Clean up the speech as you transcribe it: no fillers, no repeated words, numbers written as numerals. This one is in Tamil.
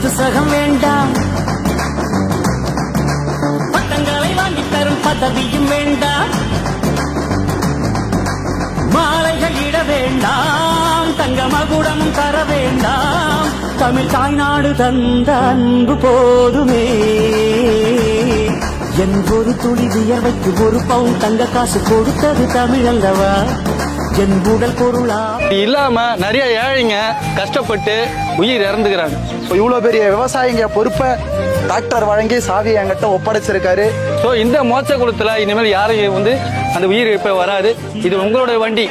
சதுசகம் வேண்டாம், பட்டங்களை வாங்கி தரும் பதவியும் வேண்டாம், மாலைகள் இட வேண்டாம், தங்க மகுடமும் தர வேண்டாம், தமிழ் தாய்நாடு தந்த அன்பு போதுமே. என் ஒரு துளி வியர்வைக்கு ஒரு பவுன் தங்க காசு கொடுத்தது தமிழ் அல்லவா, என் உடல் பொருளா. இல்லாம நிறைய ஏழைங்க கஷ்டப்பட்டு உயிர் இறந்துக்கிறாங்க. இவ்வளவு பெரிய விவசாயிங்க பொறுப்பை டாக்டர் வழங்கி சாவி என்கிட்ட ஒப்படைச்சிருக்காரு. ஸோ இந்த மோட்ச குளத்துல இனிமேல் யாரும் அந்த உயிர் இப்ப வராது. இது உங்களுடைய வண்டி.